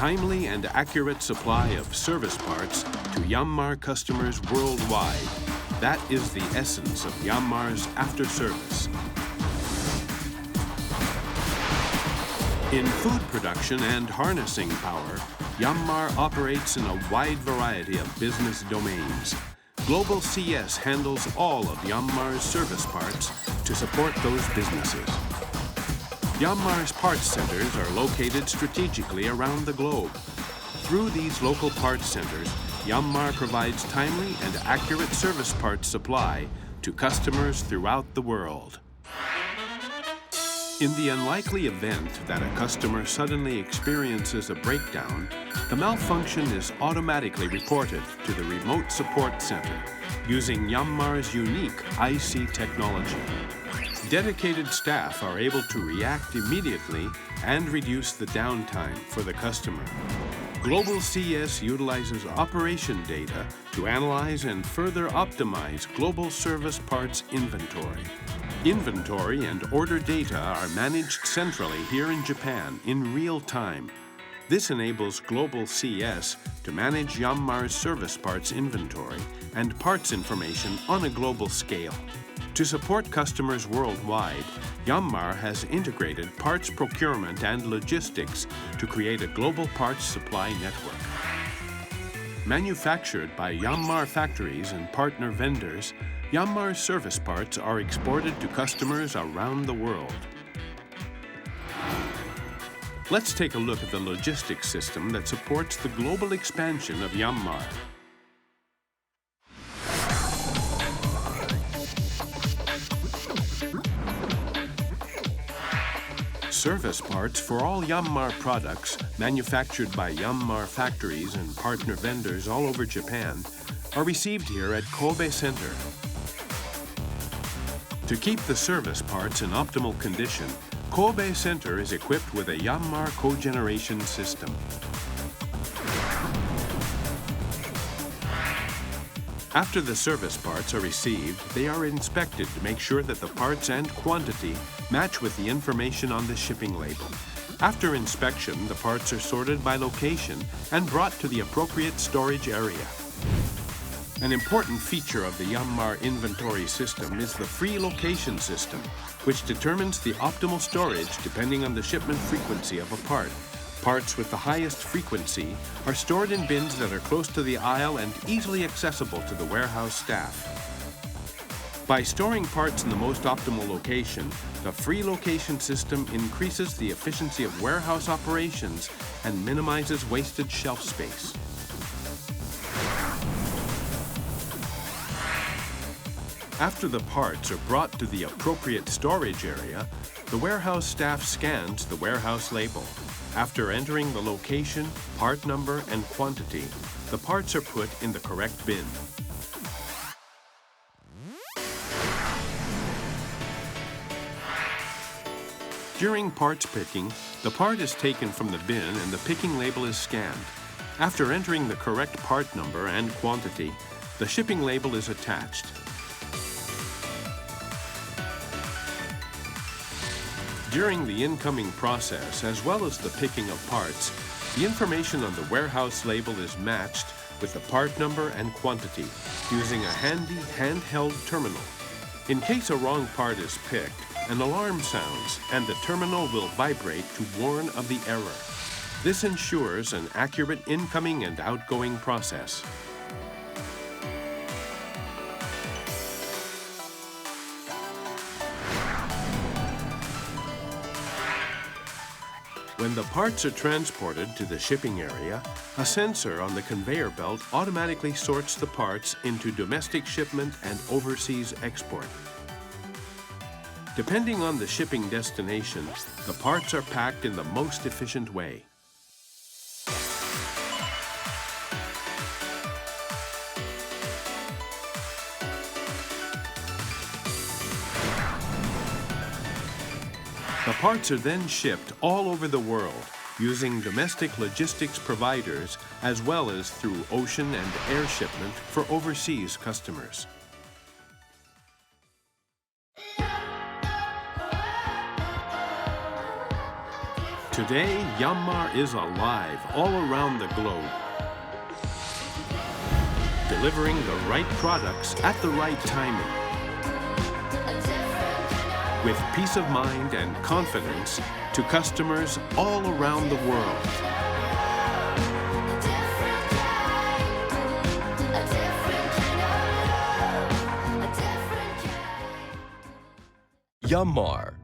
timely and accurate supply of service parts to Yanmar customers worldwide. That is the essence of Yanmar's after-service. In food production and harnessing power, Yanmar operates in a wide variety of business domains. Global CS handles all of Yanmar's service parts to support those businesses. Yanmar's parts centers are located strategically around the globe. Through these local parts centers, Yanmar provides timely and accurate service parts supply to customers throughout the world. In the unlikely event that a customer suddenly experiences a breakdown, the malfunction is automatically reported to the remote support center using Yanmar's unique IC technology. Dedicated staff are able to react immediately and reduce the downtime for the customer. Global CS utilizes operation data to analyze and further optimize global service parts inventory. Inventory and order data are managed centrally here in Japan in real time. This enables Global CS to manage Yanmar's service parts inventory and parts information on a global scale. To support customers worldwide, Yanmar has integrated parts procurement and logistics to create a global parts supply network. Manufactured by Yanmar factories and partner vendors, Yanmar's service parts are exported to customers around the world. Let's take a look at the logistics system that supports the global expansion of Yanmar. Service parts for all Yanmar products manufactured by Yanmar factories and partner vendors all over Japan are received here at Kobe Center. To keep the service parts in optimal condition, Kobe Center is equipped with a Yanmar cogeneration system. After the service parts are received, they are inspected to make sure that the parts and quantity match with the information on the shipping label. After inspection, the parts are sorted by location and brought to the appropriate storage area. An important feature of the Yanmar inventory system is the free location system, which determines the optimal storage depending on the shipment frequency of a part. Parts with the highest frequency are stored in bins that are close to the aisle and easily accessible to the warehouse staff. By storing parts in the most optimal location, the free location system increases the efficiency of warehouse operations and minimizes wasted shelf space. After the parts are brought to the appropriate storage area, the warehouse staff scans the warehouse label. After entering the location, part number, and quantity, the parts are put in the correct bin. During parts picking, the part is taken from the bin and the picking label is scanned. After entering the correct part number and quantity, the shipping label is attached. During the incoming process, as well as the picking of parts, the information on the warehouse label is matched with the part number and quantity using a handy handheld terminal. In case a wrong part is picked, an alarm sounds and the terminal will vibrate to warn of the error. This ensures an accurate incoming and outgoing process. When the parts are transported to the shipping area, a sensor on the conveyor belt automatically sorts the parts into domestic shipment and overseas export. Depending on the shipping destination, the parts are packed in the most efficient way. The parts are then shipped all over the world using domestic logistics providers as well as through ocean and air shipment for overseas customers. Today, Yanmar is alive all around the globe, delivering the right products at the right timing, with peace of mind and confidence to customers all around the world. Yanmar.